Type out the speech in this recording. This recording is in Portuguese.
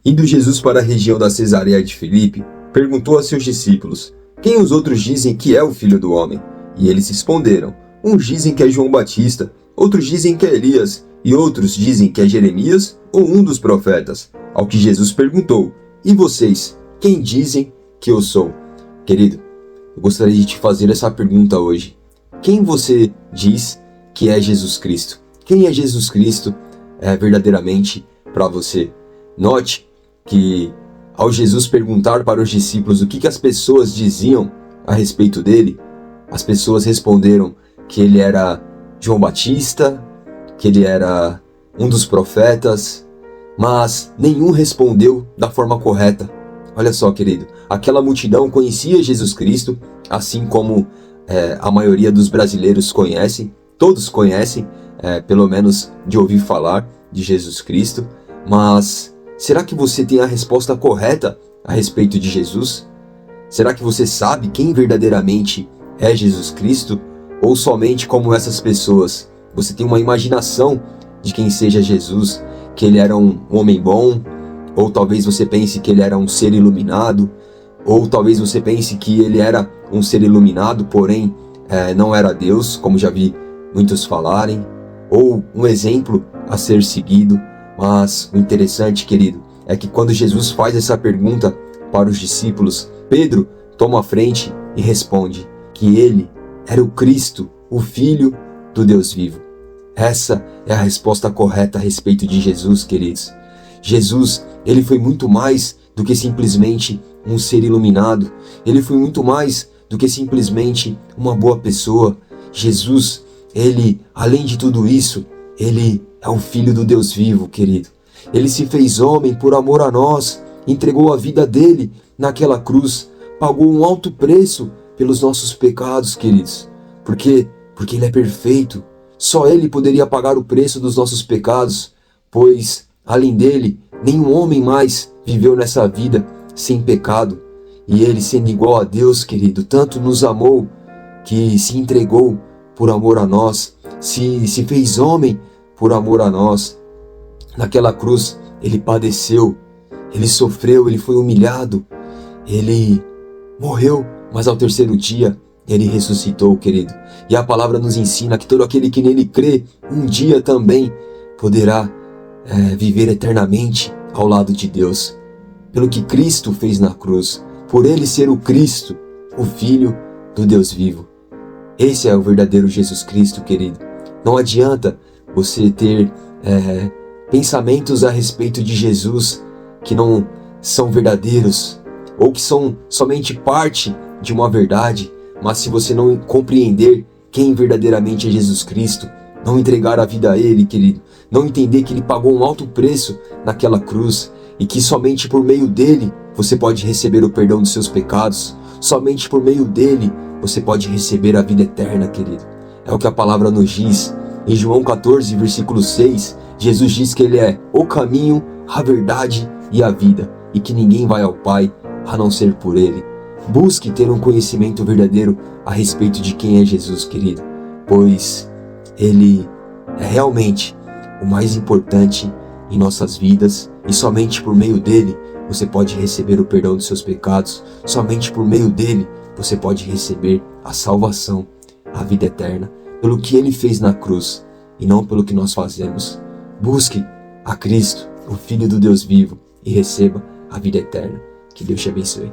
Indo Jesus para a região da Cesareia de Filipe, perguntou a seus discípulos: quem os outros dizem que é o Filho do Homem? E eles responderam: uns dizem que é João Batista, outros dizem que é Elias, e outros dizem que é Jeremias ou um dos profetas. Ao que Jesus perguntou: e vocês, quem dizem que eu sou? Querido, eu gostaria de te fazer essa pergunta hoje. Quem você diz que é Jesus Cristo? Quem é Jesus Cristo verdadeiramente para você? Note que ao Jesus perguntar para os discípulos o que as pessoas diziam a respeito dele, as pessoas responderam que ele era João Batista, que ele era um dos profetas, mas nenhum respondeu da forma correta. Olha só, querido, aquela multidão conhecia Jesus Cristo, assim como a maioria dos brasileiros conhecem, todos conhecem, pelo menos de ouvir falar de Jesus Cristo, mas será que você tem a resposta correta a respeito de Jesus? Será que você sabe quem verdadeiramente é Jesus Cristo? Ou somente como essas pessoas, você tem uma imaginação de quem seja Jesus, que ele era um homem bom, ou talvez você pense que ele era um ser iluminado, ou talvez você pense que ele era um ser iluminado, porém não era Deus, como já vi muitos falarem, ou um exemplo a ser seguido. Mas o interessante, querido, é que quando Jesus faz essa pergunta para os discípulos, Pedro toma a frente e responde que ele era o Cristo, o Filho do Deus vivo. Essa é a resposta correta a respeito de Jesus, queridos. Jesus, ele foi muito mais do que simplesmente um ser iluminado. Ele foi muito mais do que simplesmente uma boa pessoa. Jesus, ele, além de tudo isso, ele é o Filho do Deus vivo, querido. Ele se fez homem por amor a nós, entregou a vida dele naquela cruz, pagou um alto preço pelos nossos pecados, queridos. Porque ele é perfeito. Só ele poderia pagar o preço dos nossos pecados, pois, além dele, nenhum homem mais viveu nessa vida sem pecado. E ele, sendo igual a Deus, querido, tanto nos amou que se entregou por amor a nós, se fez homem por amor a nós. Naquela cruz, ele padeceu, ele sofreu, ele foi humilhado, ele morreu, mas ao terceiro dia, ele ressuscitou, querido. E a palavra nos ensina que todo aquele que nele crê, um dia também poderá viver eternamente ao lado de Deus. Pelo que Cristo fez na cruz, por ele ser o Cristo, o Filho do Deus vivo. Esse é o verdadeiro Jesus Cristo, querido. Não adianta você ter pensamentos a respeito de Jesus que não são verdadeiros, ou que são somente parte de uma verdade, mas se você não compreender quem verdadeiramente é Jesus Cristo, não entregar a vida a Ele, querido, não entender que Ele pagou um alto preço naquela cruz, e que somente por meio dele você pode receber o perdão dos seus pecados, somente por meio dele você pode receber a vida eterna, querido. É o que a palavra nos diz. Em João 14, versículo 6, Jesus diz que ele é o caminho, a verdade e a vida, e que ninguém vai ao Pai a não ser por ele. Busque ter um conhecimento verdadeiro a respeito de quem é Jesus, querido, pois ele é realmente o mais importante em nossas vidas, e somente por meio dele você pode receber o perdão dos seus pecados, somente por meio dele você pode receber a salvação, a vida eterna, pelo que ele fez na cruz e não pelo que nós fazemos. Busque a Cristo, o Filho do Deus vivo, e receba a vida eterna. Que Deus te abençoe.